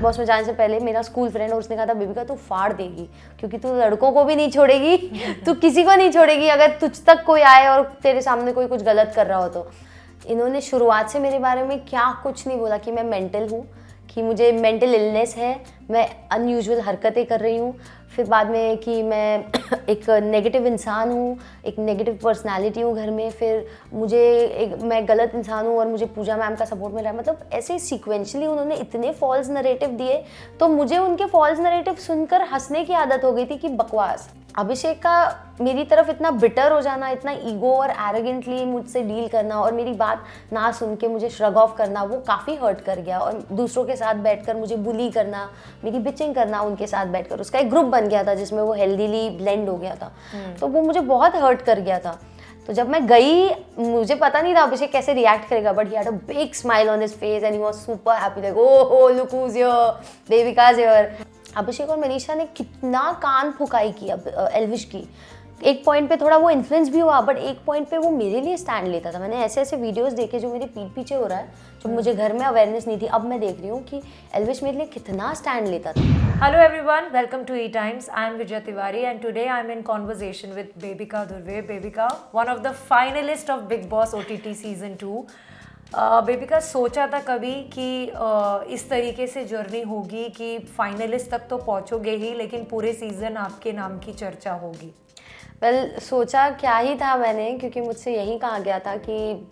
Big boss में जाने से पहले मेरा स्कूल फ्रेंड, और उसने कहा था बेबिका तू फाड़ देगी, क्योंकि तू लड़कों को भी नहीं छोड़ेगी, तू किसी को नहीं छोड़ेगी अगर तुझ तक कोई आए और तेरे सामने कोई कुछ गलत कर रहा हो तो। इन्होंने शुरुआत से मेरे बारे में क्या कुछ नहीं बोला कि मैं मेंटल हूँ, कि मुझे मेंटल इलनेस है, मैं अनयूजुअल हरकतें कर रही हूँ, फिर बाद में कि मैं एक नेगेटिव इंसान हूँ, एक नेगेटिव पर्सनालिटी हूँ घर में, फिर मैं गलत इंसान हूँ और मुझे पूजा मैम का सपोर्ट मिल रहा है। मतलब ऐसे सीक्वेंशली उन्होंने इतने फॉल्स नरेटिव दिए, तो मुझे उनके फॉल्स नरेटिव सुनकर हंसने की आदत हो गई थी कि बकवास। अभिषेक का मेरी तरफ इतना बिटर हो जाना, इतना ईगो और एरोगेंटली मुझसे डील करना और मेरी बात ना सुन के मुझे श्रग ऑफ करना, वो काफ़ी हर्ट कर गया। और दूसरों के साथ बैठकर मुझे बुली करना, मेरी बिचिंग करना उनके साथ बैठकर, उसका एक ग्रुप बन गया था जिसमें वो हेल्दीली ब्लेंड हो गया था। तो वो मुझे बहुत हर्ट कर गया था। तो जब मैं गई, मुझे पता नहीं था अभिषेक कैसे रिएक्ट करेगा, but he had a big smile on his face and he was super happy, like oh look who's here, Bebika is here. Abhishek और मनीषा ने कितना कान फुकाई की एल्विश की। एक पॉइंट पे थोड़ा वो इन्फ्लुएंस भी हुआ, बट एक पॉइंट पे वो मेरे लिए स्टैंड लेता था। मैंने ऐसे ऐसे वीडियोस देखे जो मेरे पीठ पीछे हो रहा है, जो मुझे घर में अवेयरनेस नहीं थी। अब मैं देख रही हूँ कि एल्विश मेरे लिए कितना स्टैंड लेता था। Hello everyone, welcome to E-Times. I am Vijay Tiwari and today I am in conversation with Bebika Dhurve. Bebika, one of the finalists of Big Boss OTT Season 2. बेबिका, सोचा था कभी कि इस तरीके से जर्नी होगी कि फाइनलिस्ट तक तो पहुंचोगे ही, लेकिन पूरे सीजन आपके नाम की चर्चा होगी? सोचा क्या ही था मैंने, क्योंकि मुझसे यही कहा गया था कि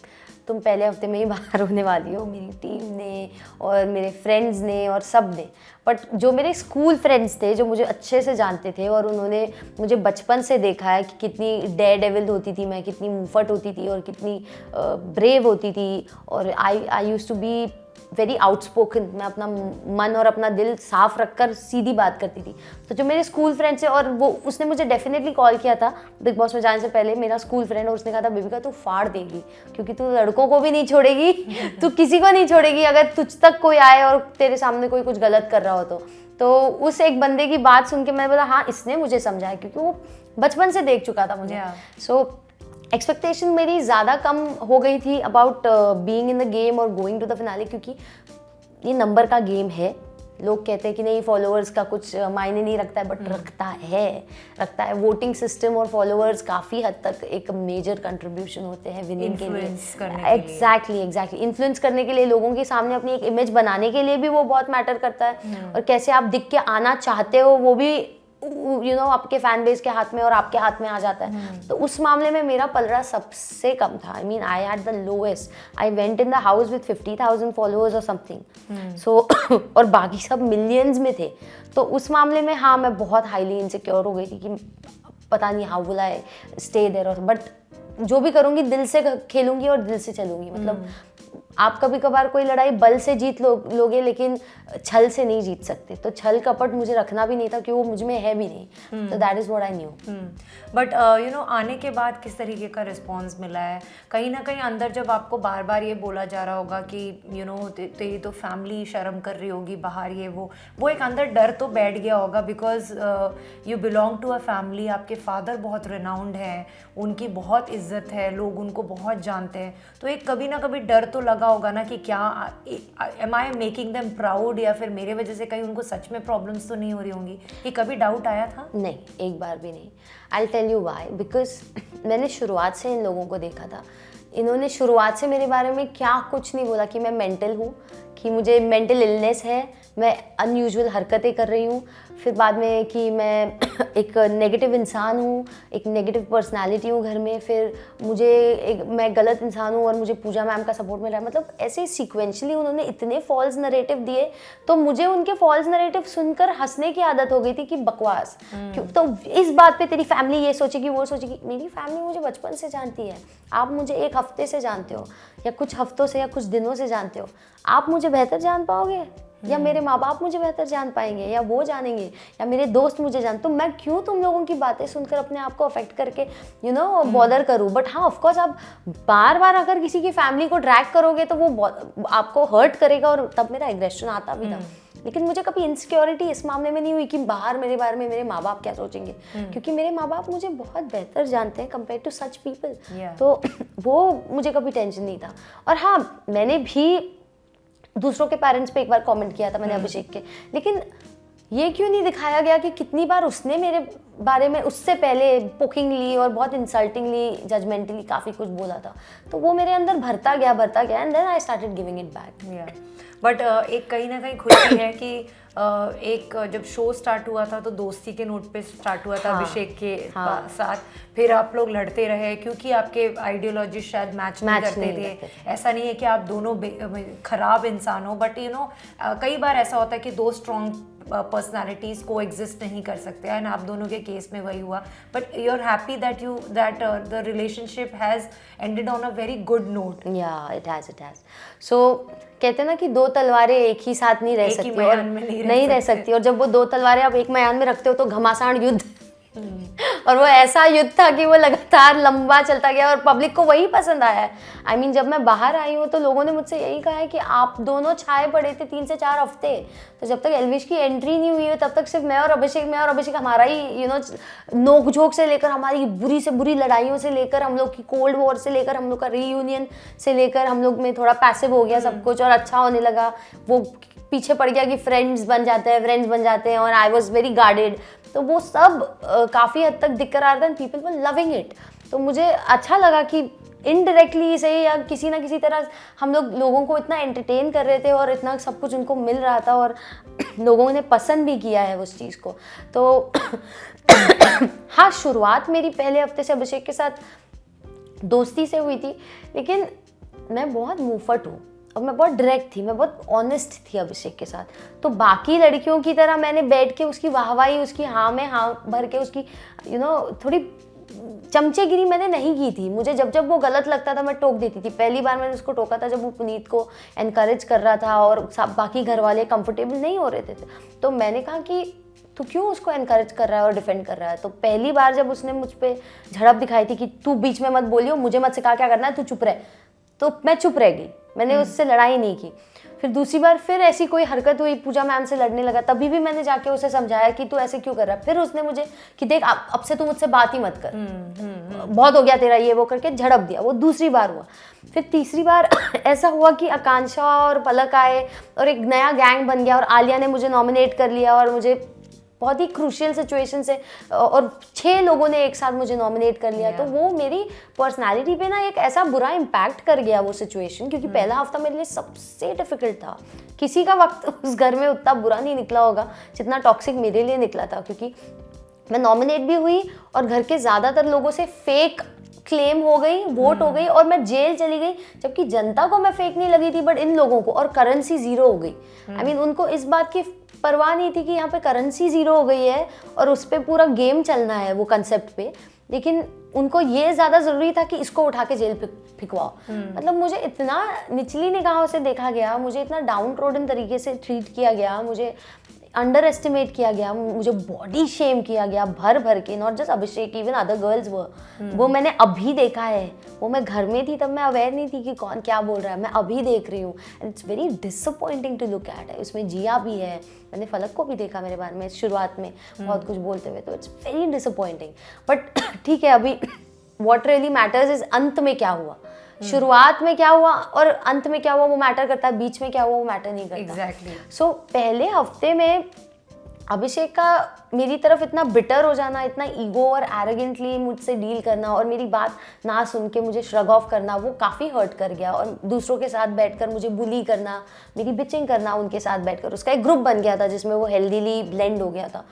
तुम पहले हफ्ते में ही बाहर होने वाली हो, मेरी टीम ने और मेरे फ्रेंड्स ने और सब ने। बट जो मेरे स्कूल फ्रेंड्स थे, जो मुझे अच्छे से जानते थे और उन्होंने मुझे बचपन से देखा है कि कितनी डेयर डेविल होती थी मैं, कितनी मुंहफट होती थी और कितनी ब्रेव होती थी, और I used to be very outspoken. मैं अपना मन और अपना दिल साफ रखकर सीधी बात करती थी। तो जो मेरे स्कूल फ्रेंड्स है, और वो उसने मुझे डेफिनेटली कॉल किया था बिग बॉस में जाने से पहले, मेरा स्कूल फ्रेंड, और उसने कहा था बेबिका तू फाड़ देगी, क्योंकि तू लड़कों को भी नहीं छोड़ेगी, तू किसी को नहीं छोड़ेगी अगर तुझ तक कोई आए और तेरे सामने कोई कुछ गलत कर रहा हो तो उस एक बंदे की बात सुन के मैंने बोला हाँ, इसने मुझे समझाया, क्योंकि वो बचपन से देख चुका था मुझे। सो एक्सपेक्टेशन मेरी ज़्यादा कम हो गई थी about being in the game और गोइंग टू द फिनाले, क्योंकि ये नंबर का गेम है। लोग कहते हैं कि नहीं, फॉलोअर्स का कुछ मायने नहीं रखता है, बट रखता है। वोटिंग सिस्टम और फॉलोअर्स काफ़ी हद तक एक मेजर कंट्रीब्यूशन होते हैं विनिंग के लिए। एग्जैक्टली इन्फ्लुएंस करने के लिए, लोगों के सामने अपनी एक इमेज बनाने के लिए भी वो बहुत मैटर करता है। और कैसे आप दिख के आना चाहते हो वो भी आपके फैन बेस के हाथ में और आपके हाथ में आ जाता है। तो उस मामले में मेरा पलड़ा सबसे कम था। I mean I had the lowest. I went in the house with 50,000 followers और समथिंग। सो और बाकी सब मिलियंस में थे। तो उस मामले में हाँ, मैं बहुत हाईली इनसिक्योर हो गई थी कि पता नहीं how will I stay there. But जो भी करूँगी दिल से खेलूंगी और दिल से चलूंगी। मतलब आप कभी कभार कोई लड़ाई बल से जीत लोगे, लेकिन छल से नहीं जीत सकते। तो छल कपट मुझे रखना भी नहीं था, क्योंकि वो मुझ में है भी नहीं। तो that is what I knew. But आने के बाद किस तरीके का रिस्पॉन्स मिला है? कहीं ना कहीं अंदर जब आपको बार बार ये बोला जा रहा होगा कि ये तो फैमिली शर्म कर रही होगी बाहर, ये वो एक अंदर डर तो बैठ गया होगा, because you belong to a family. आपके फादर बहुत रिनाउंड हैं, उनकी बहुत इज्जत है, लोग उनको बहुत जानते हैं। तो एक कभी ना कभी डर तो लगा होगा ना कि क्या am I making them proud, या फिर मेरे वजह से कहीं उनको सच में प्रॉब्लम्स तो नहीं हो रही होंगी? ये कभी डाउट आया था? नहीं, एक बार भी नहीं। I tell you why, because मैंने शुरुआत से इन लोगों को देखा था। इन्होंने शुरुआत से मेरे बारे में क्या कुछ नहीं बोला कि मैं मेंटल हूँ, कि मुझे मेंटल इलनेस है, मैं अनयूजुअल हरकतें कर रही हूँ। फिर बाद में कि मैं एक नेगेटिव इंसान हूँ, एक नेगेटिव पर्सनालिटी हूँ घर में, फिर मैं गलत इंसान हूँ और मुझे पूजा मैम का सपोर्ट मिल रहा है। मतलब ऐसे सीक्वेंशली उन्होंने इतने फॉल्स नरेटिव दिए, तो मुझे उनके फॉल्स नरेटिव सुनकर हंसने की आदत हो गई थी कि बकवास। क्यों? तो इस बात पे तेरी फैमिली ये सोचेगी, वो सोचेगी। मेरी फैमिली मुझे बचपन से जानती है। आप मुझे एक हफ्ते से जानते हो, या कुछ हफ्तों से, या कुछ दिनों से जानते हो। आप मुझे बेहतर जान पाओगे, या मेरे माँ बाप मुझे बेहतर जान पाएंगे, या वो जानेंगे, या मेरे दोस्त मुझे जान। तो मैं क्यों तुम लोगों की बातें सुनकर अपने आप को अफेक्ट करके बॉदर करूँ? बट हाँ, ऑफ कोर्स, आप बार बार अगर किसी की फैमिली को ड्रैग करोगे तो वो आपको हर्ट करेगा, और तब मेरा एग्रेशन आता भी था। लेकिन मुझे कभी इनसिक्योरिटी इस मामले में नहीं हुई कि बाहर मेरे बारे में मेरे माँ बाप क्या सोचेंगे, क्योंकि मेरे माँ बाप मुझे बहुत बेहतर जानते हैं कंपेयर टू सच पीपल। तो वो मुझे कभी टेंशन नहीं था। और हाँ, मैंने भी दूसरों के पेरेंट्स पे एक बार कमेंट किया था मैंने अभिषेक के, लेकिन ये क्यों नहीं दिखाया गया कि कितनी बार उसने मेरे बारे में उससे पहले पोकिंगली और बहुत इंसल्टिंगली जजमेंटली काफ़ी कुछ बोला था। तो वो मेरे अंदर भरता गया and then I started giving it back. But एक कहीं ना कहीं खुशी है कि एक जब शो स्टार्ट हुआ था तो दोस्ती के नोट पे स्टार्ट हुआ था अभिषेक के साथ, फिर आप लोग लड़ते रहे क्योंकि आपके आइडियोलॉजी शायद मैच नहीं करते थे। ऐसा नहीं है कि आप दोनों खराब इंसान हो, बट यू नो कई बार ऐसा होता है कि दो स्ट्रॉन्ग पर्सनालिटीज को एग्जिस्ट नहीं कर सकते, एंड आप दोनों के केस में वही हुआ। But you are happy that the relationship has ended on a very good note. Yeah it has so कहते हैं ना कि दो तलवारें एक ही साथ नहीं रह सकती और नहीं रह सकती, और जब वो दो तलवारें आप एक मैदान में रखते हो तो घमासान युद्ध और वो ऐसा युद्ध था कि वो लगातार लंबा चलता गया और पब्लिक को वही पसंद आया है। आई मीन जब मैं बाहर आई हूँ तो लोगों ने मुझसे यही कहा है कि आप दोनों छाए पड़े थे 3 से 4 हफ्ते, तो जब तक एल्विश की एंट्री नहीं हुई है तब तक सिर्फ मैं और अभिषेक हमारा ही नोक झोंक से लेकर हमारी बुरी से बुरी लड़ाइयों से लेकर हम लोग की कोल्ड वॉर से लेकर हम लोग का रीयूनियन से लेकर हम लोग में थोड़ा पैसिव हो गया सब कुछ और अच्छा होने लगा, वो पीछे पड़ गया कि फ्रेंड्स बन जाते हैं और आई वॉज वेरी गार्डेड। तो वो सब काफ़ी हद तक दिख कर आ रहा था and people were loving it. तो मुझे अच्छा लगा कि इनडायरेक्टली से या किसी ना किसी तरह हम लोगों को इतना एंटरटेन कर रहे थे और इतना सब कुछ उनको मिल रहा था और लोगों ने पसंद भी किया है उस चीज़ को। तो हाँ, शुरुआत मेरी पहले हफ्ते से अभिषेक के साथ दोस्ती से हुई थी, लेकिन मैं बहुत मुंहफट हूँ और मैं बहुत डायरेक्ट थी, मैं बहुत ऑनेस्ट थी अभिषेक के साथ। तो बाकी लड़कियों की तरह मैंने बैठ के उसकी वाहवाही, उसकी हाँ में हाँ भर के उसकी थोड़ी चमचेगिरी मैंने नहीं की थी। मुझे जब वो गलत लगता था मैं टोक देती थी। पहली बार मैंने उसको टोका था जब वो पुनीत को एनकरेज कर रहा था और बाकी घर वाले कंफर्टेबल नहीं हो रहे थे। तो मैंने कहा कि तू क्यों उसको एनकरेज कर रहा है और डिफेंड कर रहा है। तो पहली बार जब उसने मुझ पर झड़प दिखाई थी कि तू बीच में मत बोलियो, मुझे मत सिखा क्या करना है, तू चुप रह, तो मैं चुप रह गई, मैंने उससे लड़ाई नहीं की। फिर दूसरी बार फिर ऐसी कोई हरकत हुई, पूजा मैम से लड़ने लगा, तभी भी मैंने जाके उसे समझाया कि तू ऐसे क्यों कर रहा है। फिर उसने मुझे कि देख अब से तू मुझसे बात ही मत कर, बहुत हो गया तेरा ये वो करके झड़प दिया। वो दूसरी बार हुआ। फिर तीसरी बार ऐसा हुआ कि आकांक्षा और पलक आए और एक नया गैंग बन गया और आलिया ने मुझे नॉमिनेट कर लिया और मुझे बहुत ही क्रूशियल सिचुएशन से और 6 लोगों ने एक साथ मुझे नॉमिनेट कर लिया। तो वो मेरी पर्सनालिटी पे ना एक ऐसा बुरा इम्पैक्ट कर गया वो सिचुएशन, क्योंकि पहला हफ्ता मेरे लिए सबसे डिफिकल्ट था। किसी का वक्त उस घर में उतना बुरा नहीं निकला होगा जितना टॉक्सिक मेरे लिए निकला था, क्योंकि मैं नॉमिनेट भी हुई और घर के ज़्यादातर लोगों से फेक क्लेम हो गई, वोट हो गई और मैं जेल चली गई, जबकि जनता को मैं फेक नहीं लगी थी बट इन लोगों को, और करेंसी 0 हो गई। आई मीन उनको इस बात की परवाह नहीं थी कि यहाँ पे करेंसी 0 हो गई है और उस पर पूरा गेम चलना है वो कंसेप्ट पे, लेकिन उनको ये ज़्यादा ज़रूरी था कि इसको उठा के जेल फिकवाओ। मतलब मुझे इतना निचली निगाहों से देखा गया, मुझे इतना डाउन ट्रोडन तरीके से ट्रीट किया गया, मुझे अंडर एस्टिमेट किया गया, मुझे बॉडी शेम किया गया भर भर के। Not just Abhishek, even other girls वो मैंने अभी देखा है। वो मैं घर में थी तब मैं अवेयर नहीं थी कि कौन क्या बोल रहा है, मैं अभी देख रही हूँ and it's very disappointing to look at. उसमें जिया भी है, मैंने फलक को भी देखा मेरे बारे में शुरुआत में बहुत कुछ बोलते हुए, तो इट्स वेरी डिसअपॉइंटिंग। बट ठीक है, अभी व्हाट रियली मैटर्स इज अंत में क्या हुआ, शुरुआत में क्या हुआ और अंत में क्या हुआ वो मैटर करता है, बीच में क्या हुआ वो मैटर नहीं करता। एग्जैक्टली। सो पहले हफ्ते में अभिषेक का मेरी तरफ इतना बिटर हो जाना, इतना ईगो और एरोगेंटली मुझसे डील करना और मेरी बात ना सुन के मुझे श्रग ऑफ करना, वो काफ़ी हर्ट कर गया। और दूसरों के साथ बैठकर मुझे बुली करना, मेरी बिचिंग करना उनके साथ बैठकर, उसका एक ग्रुप बन गया था जिसमें वो हेल्दीली ब्लेंड हो गया था।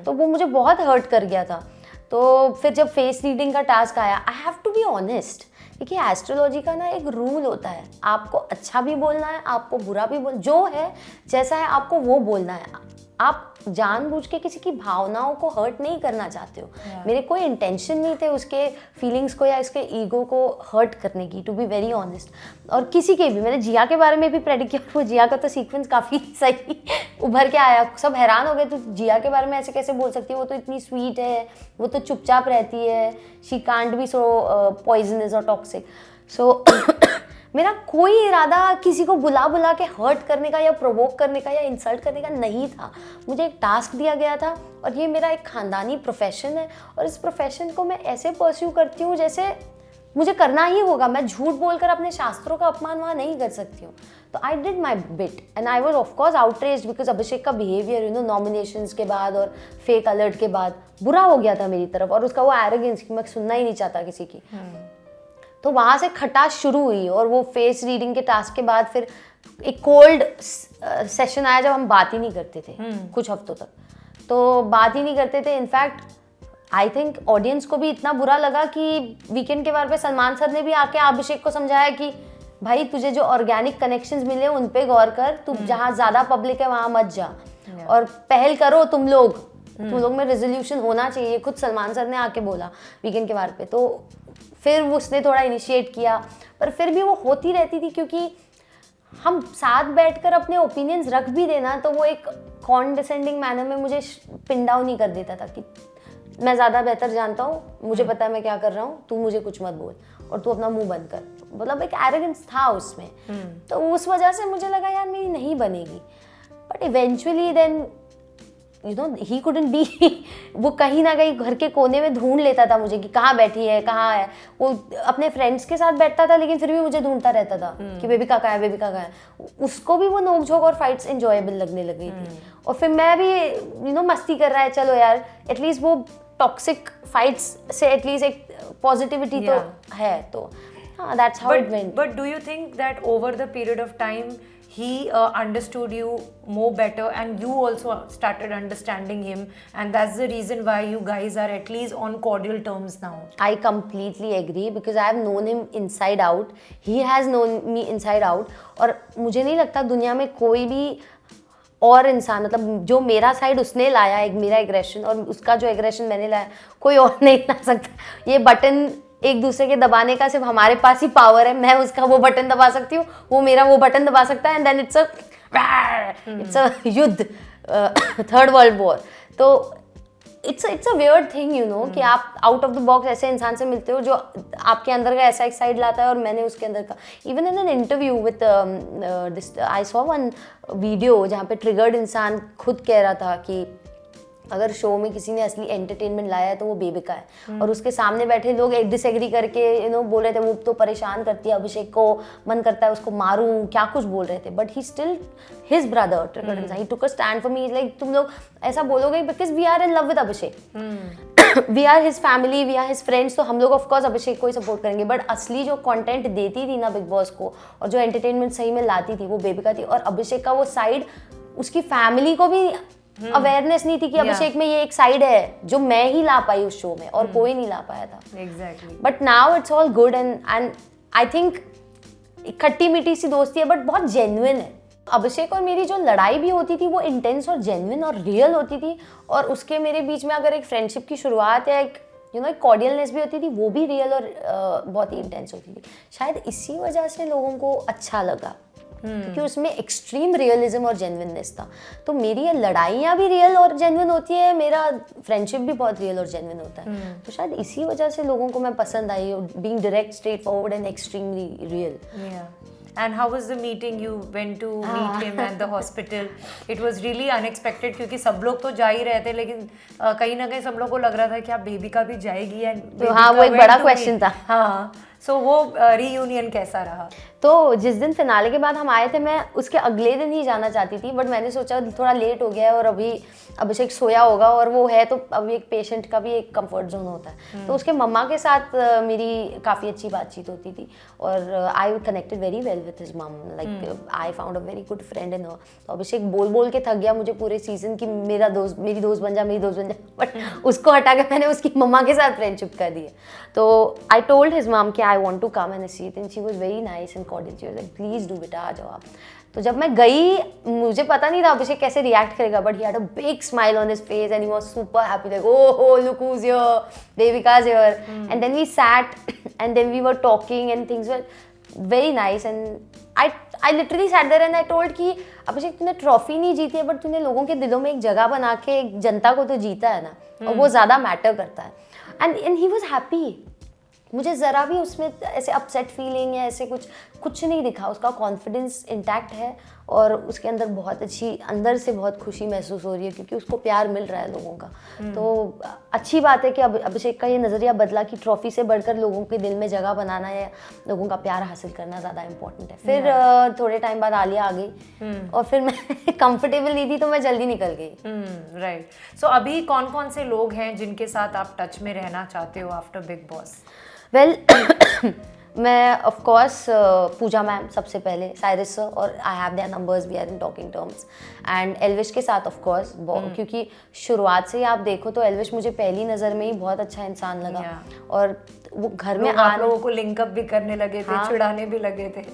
तो वो मुझे बहुत हर्ट कर गया था। तो फिर जब फेस रीडिंग का टास्क आया, I have to be honest, देखिए एस्ट्रोलॉजी का ना एक रूल होता है, आपको अच्छा भी बोलना है, आपको बुरा भी जो है जैसा है आपको वो बोलना है। आप जानबूझ के किसी की भावनाओं को हर्ट नहीं करना चाहते हो। मेरे कोई इंटेंशन नहीं थे उसके फीलिंग्स को या इसके ईगो को हर्ट करने की, टू बी वेरी ऑनेस्ट। और किसी के भी, मैंने जिया के बारे में भी प्रेडिक्ट किया, वो जिया का तो सीक्वेंस काफ़ी सही उभर के आया। सब हैरान हो गए, तो जिया के बारे में ऐसे कैसे बोल सकती है, वो तो इतनी स्वीट है, वो तो चुपचाप रहती है, she can't be so poisonous और टॉक्सिक। सो मेरा कोई इरादा किसी को बुला के हर्ट करने का या प्रोवोक करने का या इंसल्ट करने का नहीं था। मुझे एक टास्क दिया गया था और ये मेरा एक ख़ानदानी प्रोफेशन है और इस प्रोफेशन को मैं ऐसे परस्यू करती हूँ जैसे मुझे करना ही होगा, मैं झूठ बोलकर अपने शास्त्रों का अपमान वहाँ नहीं कर सकती हूँ। तो I did my bit and I was of course outraged because Abhishek का बिहेवियर नॉमिनेशंस के बाद और फेक अलर्ट के बाद बुरा हो गया था मेरी तरफ, और उसका वो एरोगेंस कि मैं सुनना ही नहीं चाहता किसी की। तो वहाँ से खटास शुरू हुई, और वो फेस रीडिंग के टास्क के बाद फिर एक कोल्ड सेशन आया जब हम बात ही नहीं करते थे कुछ हफ्तों तक। तो बात ही नहीं करते थे। इनफैक्ट आई थिंक ऑडियंस को भी इतना बुरा लगा कि वीकेंड के बार पे सलमान सर ने भी आके अभिषेक को समझाया कि भाई तुझे जो ऑर्गेनिक कनेक्शंस मिले उन पे गौर कर, तू जहाँ ज़्यादा पब्लिक है वहाँ मत जा, और पहल करो तुम लोग में रेजोल्यूशन होना चाहिए। खुद सलमान सर ने आके बोला वीकेंड के बार पे। तो फिर उसने थोड़ा इनिशिएट किया, पर फिर भी वो होती रहती थी क्योंकि हम साथ बैठकर अपने ओपिनियंस रख भी देना तो वो एक कॉन्डिसेंडिंग मैनर में मुझे पिन डाउन नहीं कर देता था कि मैं ज़्यादा बेहतर जानता हूँ, मुझे पता है मैं क्या कर रहा हूँ, तू मुझे कुछ मत बोल और तू अपना मुंह बंद कर। मतलब एक एरोगेंस था उसमें। तो उस वजह से मुझे लगा यार मेरी नहीं बनेगी। But eventually then he couldn't be वो कहीं ना कहीं घर के कोने में ढूंढ लेता था मुझे कि कहाँ बैठी है, कहाँ है। वो अपने फ्रेंड्स के साथ बैठता था लेकिन फिर भी मुझे ढूंढता रहता था कि बेबी कहाँ है, बेबी कहाँ है। उसको भी वो नोकझोंक और फाइट्स एंजॉयबल लगने लग गई थी। और फिर मैं भी मस्ती कर रहा है, चलो यार एटलीस्ट वो टॉक्सिक फाइट्स से एटलीस्ट एक पॉजिटिविटी तो है। तो हाँ, that's how it went. But do you think that over the period of time he understood you more better and you also started understanding him, and that's the reason why you guys are at least on cordial terms now? I completely agree because I have known him inside out. He has known me inside out. और मुझे नहीं लगता दुनिया में कोई भी और इंसान, मतलब जो मेरा साइड उसने लाया, एक मेरा एग्रेशन और उसका जो एग्रेशन मैंने लाया, कोई और नहीं ला सकता। ये बटन एक दूसरे के दबाने का सिर्फ हमारे पास ही पावर है। मैं उसका वो बटन दबा सकती हूँ, वो मेरा वो बटन दबा सकता है, एंड देन इट्स अ युद्ध, थर्ड वर्ल्ड वॉर। तो इट्स अ वियर्ड थिंग कि आप आउट ऑफ द बॉक्स ऐसे इंसान से मिलते हो जो आपके अंदर का ऐसा एक साइड लाता है और मैंने उसके अंदर का। Even in an interview with I saw one video जहाँ पे ट्रिगर्ड इंसान खुद कह रहा था कि अगर शो में किसी ने असली एंटरटेनमेंट लाया है तो वो बेबिका है। और उसके सामने बैठे लोग एक डिसएग्री करके बोल रहे थे वो तो परेशान करती है अभिषेक को, मन करता है उसको मारूं, क्या कुछ बोल रहे थे। But he still his brother, he took a stand for me. Like तुम लोग ऐसा बोलोगे because we are in love with Abhishek, we are his family, we are his friends, तो हम लोग ऑफकोर्स अभिषेक को ही सपोर्ट करेंगे। बट असली जो कंटेंट देती थी ना बिग बॉस को और जो एंटरटेनमेंट सही में लाती थी वो बेबिका थी। और अभिषेक का वो साइड उसकी फैमिली को भी अवेयरनेस नहीं थी कि अभिषेक में ये एक साइड है जो मैं ही ला पाई उस शो में और कोई नहीं ला पाया था। Exactly. But now it's all good and I think खट्टी मीठी सी दोस्ती है बट बहुत जेन्युइन है। अभिषेक और मेरी जो लड़ाई भी होती थी वो इंटेंस और जेन्युइन और रियल होती थी, और उसके मेरे बीच में अगर एक फ्रेंडशिप की शुरुआत या एक एक कॉर्डियलनेस भी होती थी, वो भी रियल और बहुत ही इंटेंस होती थी। शायद इसी वजह से लोगों को अच्छा लगा क्योंकि उसमें एक्सट्रीम रियलिज्म और जेन्युइननेस था। तो मेरी ये लड़ाइयाँ भी रियल और जेन्युइन होती है, मेरा फ्रेंडशिप भी बहुत रियल और जेन्युइन होता है। तो शायद इसी वजह से लोगों को मैं पसंद आई, being direct, straightforward and extremely real. And how was the meeting? You went to meet him at the hospital. It was really unexpected क्योंकि सब लोग तो जा ही रहे थे, लेकिन कहीं ना कहीं सब लोग को लग रहा था कि आप बेबी का भी जाएगी। तो हाँ, वो एक बड़ा क्वेश्चन था। हाँ, सो वो रीयूनियन कैसा रहा? तो जिस दिन फिनाले के बाद हम आए थे, मैं उसके अगले दिन ही जाना चाहती थी, बट मैंने सोचा थोड़ा लेट हो गया है और अभी अभिषेक सोया होगा और वो है तो अभी एक पेशेंट का भी एक कंफर्ट जोन होता है। तो उसके मम्मा के साथ मेरी काफ़ी अच्छी बातचीत होती थी और I connected very well with his mum. Like I found a very good friend in her. तो अभिषेक बोल बोल के थक गया मुझे पूरे सीजन की मेरी दोस्त बन जा, बट उसको हटा के मैंने उसकी मम्मा के साथ फ्रेंडशिप कर दी है। तो आई टोल्ड हिज मम कि I want to come and see it, and she was very nice and cordial. She was like please do बेटा, आ जाओ आप। तो जब मैं गई, मुझे पता नहीं था अभिषेक कैसे रिएक्ट करेगा, but he had a big smile on his face and he was super happy, like oh look who's here, Bebika's here. And then we sat and then we were talking and things were very nice, and I literally sat there and I told कि अभिषेक तूने trophy नहीं जीती है but तूने लोगों के दिलों में एक जगह बना के एक जनता को तो जीता है ना, और वो ज़्यादा मैटर करता है। And he was happy. मुझे ज़रा भी उसमें ऐसे अपसेट फीलिंग या ऐसे कुछ कुछ नहीं दिखा, उसका कॉन्फिडेंस इंटैक्ट है और उसके अंदर बहुत अच्छी, अंदर से बहुत खुशी महसूस हो रही है क्योंकि उसको प्यार मिल रहा है लोगों का। तो अच्छी बात है कि अब अभिषेक का ये नज़रिया बदला कि ट्रॉफी से बढ़कर लोगों के दिल में जगह बनाना है, लोगों का प्यार हासिल करना ज़्यादा इम्पोर्टेंट है। फिर थोड़े टाइम बाद आलिया आ गई और फिर मैं कंफर्टेबल नहीं थी तो मैं जल्दी निकल गई। राइट। सो अभी कौन कौन से लोग हैं जिनके साथ आप टच में रहना चाहते हो आफ्टर बिग बॉस? वेल मैं ऑफ कोर्स पूजा मैम सबसे पहले, साइरस सर, और I have their numbers, we are in talking terms, and Elvish के साथ ऑफ कोर्स, क्योंकि शुरुआत से ही आप देखो तो एल्विश मुझे पहली नज़र में ही बहुत अच्छा इंसान लगा। और वो घर में आप लोगों को लिंकअप भी करने लगे थे, चिढ़ाने भी लगे थे।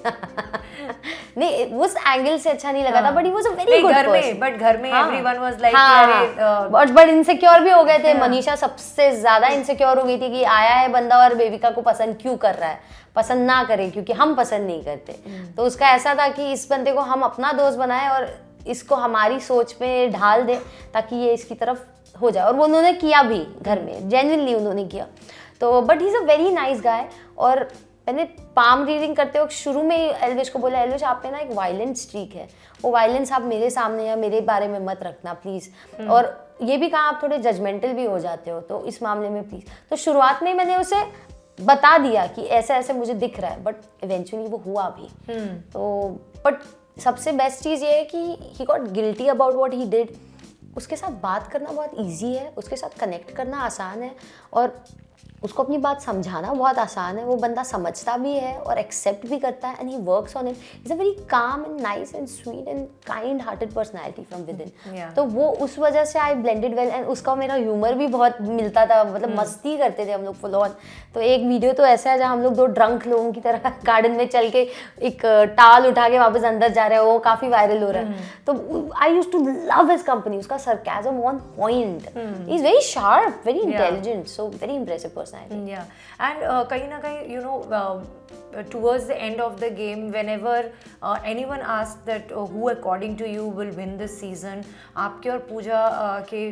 नहीं, उस एंगल से अच्छा नहीं लगा था, but he was a very good person. But घर में everyone was like but insecure भी हो गए थे। मनीषा सबसे ज्यादा इनसिक्योर हो गई थी कि आया है बंदा और बेबिका को पसंद क्यों कर रहा है, पसंद ना करे क्योंकि हम पसंद नहीं करते। तो उसका ऐसा था कि इस बंदे को हम अपना दोस्त बनाए और इसको हमारी सोच पे ढाल दे ताकि ये इसकी तरफ हो जाए, और वो उन्होंने किया भी घर में, जेन्युइनली उन्होंने किया। तो but he is a very nice guy. और मैंने पाम रीडिंग करते वक्त शुरू में ही एल्विश को बोला, एल्विश आप पे ना एक वायलेंट स्ट्रीक है, वो वायलेंस आप मेरे सामने या मेरे बारे में मत रखना प्लीज़। और ये भी कहा आप थोड़े जजमेंटल भी हो जाते हो, तो इस मामले में प्लीज़। तो शुरुआत में मैंने उसे बता दिया कि ऐसे ऐसे मुझे दिख रहा है, बट इवेंचुअली वो हुआ भी। तो बट सबसे बेस्ट चीज़ ये है कि he got guilty about what he did. उसके साथ बात करना बहुत ईजी है, उसके साथ कनेक्ट करना आसान है और उसको अपनी बात समझाना बहुत आसान है। वो बंदा समझता भी है और एक्सेप्ट भी करता है, and he works on it. Is a very calm and nice and sweet and kind hearted personality from with in. तो वो उस वजह से आई ब्लेंडेड वेल, एंड उसका मेरा ह्यूमर भी बहुत मिलता था, मतलब मस्ती करते थे हम लोग फुल ऑन। तो एक वीडियो तो ऐसा है जहाँ हम लोग दो ड्रंक लोगों की तरह गार्डन में चल के एक टाल उठा के वापस अंदर जा रहे हैं, वो काफ़ी वायरल हो रहा है। तो I used to love his company, उसका sarcasm on point, he is very sharp, very intelligent, so very impressive personality. Yeah, and कहीं ना कहीं you know towards the end of the game, whenever anyone asked that who according to you will win this season, आपके और पूजा के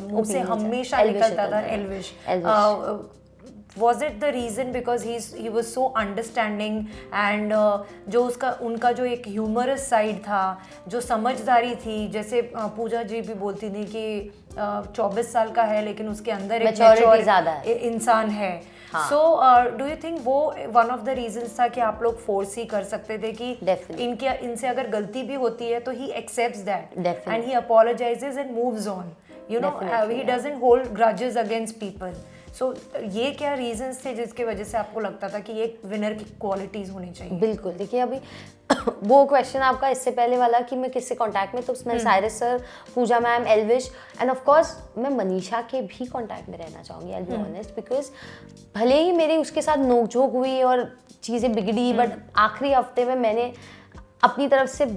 मुंह से हमेशा निकलता था Elvish. Was it the reason because he was so understanding and जो उनका जो एक humorous side था, जो समझदारी थी, जैसे पूजा जी भी बोलती थी कि 24 साल का है लेकिन उसके अंदर एक मैच्योर इंसान है। सो डू यू थिंक वो वन ऑफ द रीजंस था कि आप लोग फोर्स ही कर सकते थे कि इनसे अगर गलती भी होती है तो he accepts that and he apologises and moves on, you know, he doesn't hold grudges against people. सो ये क्या रीजंस थे जिसकी वजह से आपको लगता था कि ये विनर की क्वालिटीज होनी चाहिए? बिल्कुल, देखिए अभी वो क्वेश्चन आपका इससे पहले वाला कि मैं किससे कांटेक्ट में, तो उसमें Cyrus sir, Pooja ma'am, Elvish, and of course मैं मनीषा के भी कांटेक्ट में रहना चाहूँगी, आई बी ऑनेस्ट, बिकॉज भले ही मेरी उसके साथ नोकझोंक हुई और चीज़ें बिगड़ी, बट आखिरी हफ्ते में मैंने अपनी तरफ से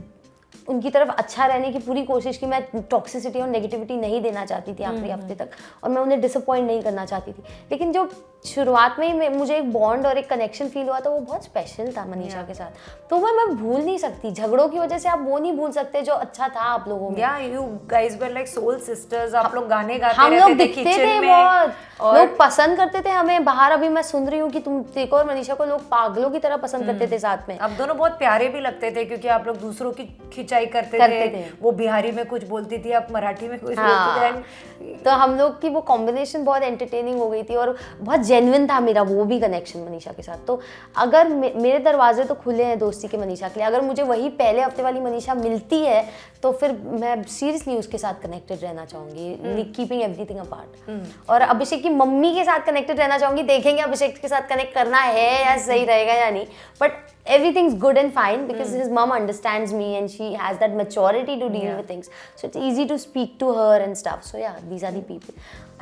उनकी तरफ अच्छा रहने की पूरी कोशिश की। मैं टॉक्सिसिटी और नेगेटिविटी नहीं देना चाहती थी आखिरी हफ्ते तक, और मैं उन्हें डिसअपॉइंट नहीं करना चाहती थी। लेकिन जो शुरुआत में ही मुझे एक बॉन्ड और एक कनेक्शन फील हुआ था, वो बहुत स्पेशल था मनीषा के साथ, तो मैं भूल नहीं सकती। झगड़ों की वजह से आप वो नहीं भूल सकते जो अच्छा था आप लोगों में। You guys were like soul sisters, आप लोग गाने गाते हम रहते लोग दिखते थे बहुत, लोग पसंद करते थे हमें बाहर। अभी मैं सुन रही हूँ कि तुम देखो और मनीषा को लोग पागलों की तरह पसंद करते थे साथ में। अब दोनों बहुत प्यारे भी लगते थे क्योंकि आप लोग दूसरों की खिंचाई करते थे। वो बिहारी में कुछ बोलती थी, आप मराठी में कुछ बोलते थे, तो हम लोग की वो कॉम्बिनेशन बहुत एंटरटेनिंग हो गई थी और बहुत जेन्युइन था मेरा वो भी कनेक्शन मनीषा के साथ। तो अगर मेरे दरवाजे तो खुले हैं दोस्ती के मनीषा के लिए, अगर मुझे वही पहले हफ्ते वाली मनीषा मिलती है तो फिर मैं सीरियसली उसके साथ कनेक्टेड रहना चाहूँगी, कीपिंग एवरीथिंग अपार्ट। और अभिषेक की मम्मी के साथ कनेक्टेड रहना चाहूँगी। देखेंगे अभिषेक के साथ कनेक्ट करना है या सही रहेगा या नहीं, but everything's good and fine because his mom understands me and she has that maturity to deal with things, so it's easy to speak to her and stuff. So yeah, these are the people.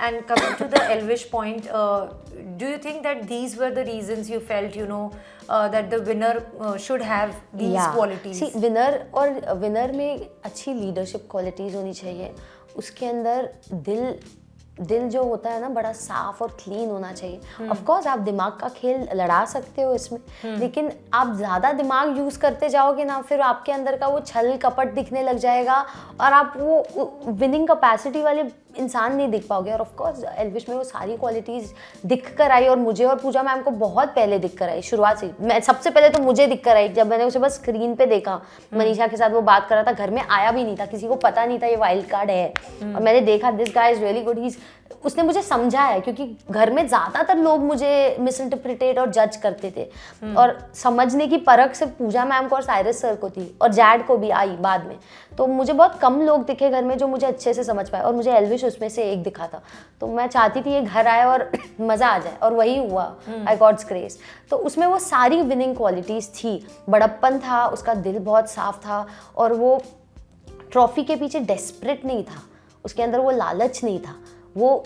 And coming to the Elvish point, do you think that these were the reasons you felt, you know, that the winner should have these qualities? See, winner में अच्छी leadership qualities होनी चाहिए, उसके अंदर दिल जो होता है ना बड़ा साफ और क्लीन होना चाहिए। ऑफ कोर्स आप दिमाग का खेल लड़ा सकते हो इसमें, लेकिन आप ज़्यादा दिमाग यूज़ करते जाओगे ना, फिर आपके अंदर का वो छल कपट दिखने लग जाएगा और आप वो विनिंग कैपेसिटी वाले इंसान नहीं दिख पाओगे। और ऑफ कोर्स एल्विश में वो सारी क्वालिटीज़ दिख कर आई, और मुझे और पूजा मैम को बहुत पहले दिख कर आई, शुरुआत से। मैं सबसे पहले तो मुझे दिख कर आई जब मैंने उसे बस स्क्रीन पे देखा, मनीषा के साथ वो बात कर रहा था, घर में आया भी नहीं था, किसी को पता नहीं था ये वाइल्ड कार्ड है, और मैंने देखा this guy is really good, उसने मुझे समझा है, क्योंकि घर में ज़्यादातर लोग मुझे मिसइंटरप्रिटेट और जज करते थे, और समझने की परख सिर्फ पूजा मैम को और साइरस सर को थी, और जैड को भी आई बाद में। तो मुझे बहुत कम लोग दिखे घर में जो मुझे अच्छे से समझ पाए, और मुझे एल्विश उसमें से एक दिखा था। तो मैं चाहती थी ये घर आए और मज़ा आ जाए, और वही हुआ, आई गॉड्स ग्रेस। तो उसमें वो सारी विनिंग क्वालिटीज़ थी, बड़प्पन था, उसका दिल बहुत साफ था, और वो ट्रॉफी के पीछे डेस्परेट नहीं था, उसके अंदर वो लालच नहीं था, वो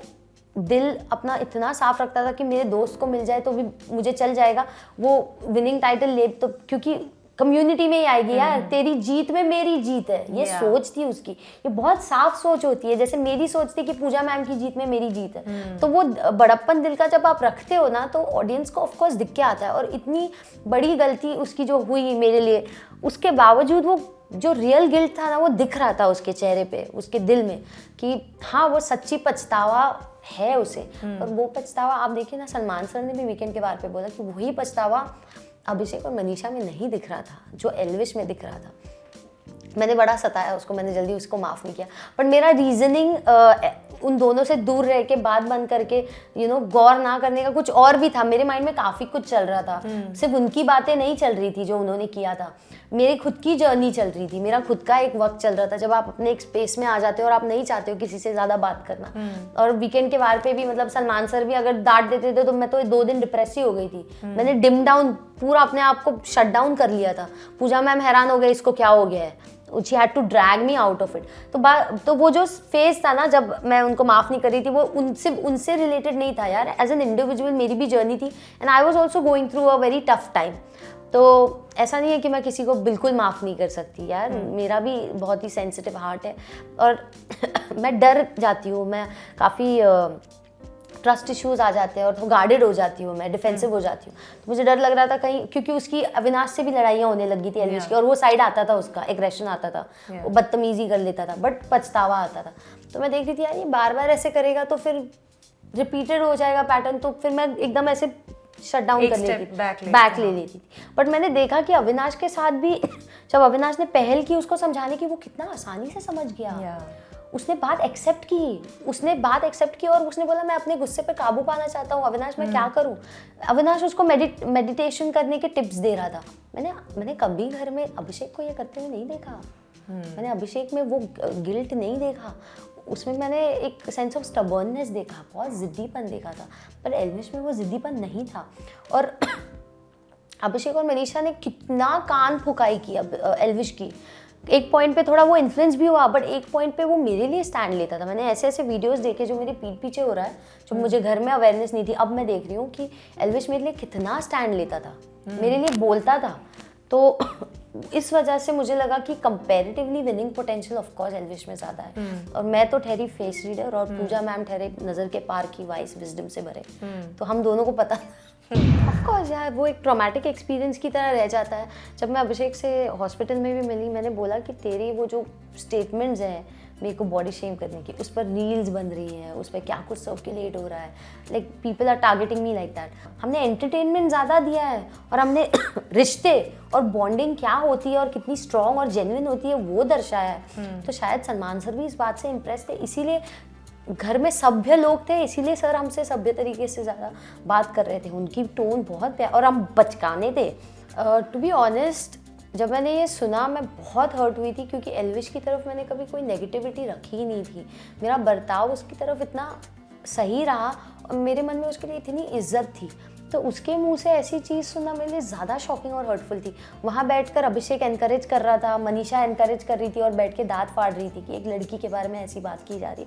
दिल अपना इतना साफ रखता था कि मेरे दोस्त को मिल जाए तो भी मुझे चल जाएगा, वो विनिंग टाइटल ले, तो क्योंकि कम्युनिटी में ही आएगी यार, तेरी जीत में मेरी जीत है, ये सोच थी उसकी। ये बहुत साफ सोच होती है, जैसे मेरी सोच थी कि पूजा मैम की जीत में मेरी जीत है। तो वो बड़प्पन दिल का जब आप रखते हो ना, तो ऑडियंस को ऑफ कोर्स दिख के आता है। और इतनी बड़ी गलती उसकी जो हुई मेरे लिए, उसके बावजूद वो जो रियल गिल्ट था ना, वो दिख रहा था उसके चेहरे पे, उसके दिल में, कि हाँ वो सच्ची पछतावा है उसे। और वो पछतावा आप देखिए ना, सलमान सर ने भी वीकेंड के बार पे बोला कि वही पछतावा अभिषेक और मनीषा में नहीं दिख रहा था जो एल्विश में दिख रहा था। मैंने बड़ा सताया उसको, मैंने जल्दी उसको माफ़ नहीं किया, बट मेरा रीजनिंग उन दोनों से दूर रह के, बात बंद करके, गौर ना करने का कुछ और भी था। मेरे माइंड में काफ़ी कुछ चल रहा था, सिर्फ उनकी बातें नहीं चल रही थी जो उन्होंने किया था, मेरी खुद की जर्नी चल रही थी, मेरा खुद का एक वक्त चल रहा था, जब आप अपने एक स्पेस में आ जाते हो और आप नहीं चाहते हो किसी से ज़्यादा बात करना। और वीकेंड के वार पे भी मतलब सलमान सर भी अगर डांट देते थे तो मैं तो 2 दिन डिप्रेस ही हो गई थी। मैंने डिम डाउन पूरा अपने आप को शट डाउन कर लिया था। पूजा मैम हैरान हो गए इसको क्या हो गया है, she had to drag me out of it। तो वो जो फेज था ना जब मैं उनको माफ़ नहीं कर रही थी, वो उनसे रिलेटेड नहीं था यार, एज एन इंडिविजुअल मेरी भी जर्नी थी, and I was also going through a very tough time. तो ऐसा नहीं है कि मैं किसी को बिल्कुल माफ़ नहीं कर सकती यार, मेरा भी बहुत ही सेंसिटिव हार्ट है, और मैं डर जाती हूँ, मैं काफ़ी ट्रस्ट इश्यूज आ जाते हैं, और तो गार्डेड हो जाती हूँ, मैं डिफेंसिव हो जाती हूँ। तो मुझे डर लग रहा था कहीं, क्योंकि उसकी अविनाश से भी लड़ाइयाँ होने लगी थी एल्विश की, और वो साइड आता था, उसका एग्रेशन आता था, वो बदतमीजी कर लेता था, बट पछतावा आता था। तो मैं देख रही थी यार ये बार बार ऐसे करेगा तो फिर रिपीटेड हो जाएगा पैटर्न, तो फिर मैं एकदम ऐसे शट डाउन कर लेती थी, बैक ले लेती थी। बट मैंने देखा कि अविनाश के साथ भी जब अविनाश ने पहल की उसको समझाने की, वो कितना आसानी से समझ गया। उसने बात एक्सेप्ट की, और उसने बोला मैं अपने गुस्से पे काबू पाना चाहता हूँ, अविनाश मैं क्या करूँ। अविनाश उसको मेडिटेशन करने के टिप्स दे रहा था। मैंने कभी घर में अभिषेक को ये करते हुए नहीं देखा। मैंने अभिषेक में वो गिल्ट नहीं देखा, उसमें मैंने एक सेंस ऑफ स्टबर्ननेस देखा, बहुत जिद्दीपन देखा था, पर एल्विश में वो जिद्दीपन नहीं था। और अभिषेक और मनीषा ने कितना कान फुकाई की एल्विश की, एक पॉइंट पे थोड़ा वो इन्फ्लुएंस भी हुआ, बट एक पॉइंट पे वो मेरे लिए स्टैंड लेता था। मैंने ऐसे वीडियोस देखे जो मेरे पीठ पीछे हो रहा है, जो मुझे घर में अवेयरनेस नहीं थी, अब मैं देख रही हूँ कि एल्विश मेरे लिए कितना स्टैंड लेता था, मेरे लिए बोलता था। तो इस वजह से मुझे लगा कि comparatively winning potential of course Elvish में ज़्यादा है, और मैं तो ठहरी फेस रीडर, और पूजा मैम ठहरे नज़र के पार की वाइस विजडम से भरे। तो हम दोनों को पता ऑफ कोर्स यार वो एक ट्रॉमेटिक एक्सपीरियंस की तरह रह जाता है। जब मैं अभिषेक से हॉस्पिटल में भी मिली, मैंने बोला कि तेरी वो जो स्टेटमेंट्स हैं मेरे को बॉडी शेम करने की, उस पर रील्स बन रही हैं, उस पर क्या कुछ सर्कुलेट हो रहा है, like people are targeting me like that. हमने एंटरटेनमेंट ज़्यादा दिया है, और हमने रिश्ते और बॉन्डिंग क्या होती है और कितनी स्ट्रॉन्ग और जेन्युइन होती है वो दर्शाया है। तो शायद सलमान सर भी इस बात से इम्प्रेस थे, इसीलिए घर में सभ्य लोग थे, इसीलिए सर हमसे सभ्य तरीके से ज़्यादा बात कर रहे थे। उनकी टोन बहुत प्यार, और हम बचकाने थे। टू बी ऑनेस्ट, जब मैंने ये सुना मैं बहुत हर्ट हुई थी, क्योंकि एल्विश की तरफ मैंने कभी कोई नेगेटिविटी रखी ही नहीं थी। मेरा बर्ताव उसकी तरफ इतना सही रहा, और मेरे मन में उसके लिए इतनी इज्जत थी। तो उसके मुंह से ऐसी चीज़ सुनना मेरे लिए ज़्यादा शॉकिंग और हर्टफुल थी। वहाँ बैठकर अभिषेक एनकरेज कर रहा था, मनीषा एनकरेज कर रही थी, और बैठ के दांत फाड़ रही थी कि एक लड़की के बारे में ऐसी बात की जा रही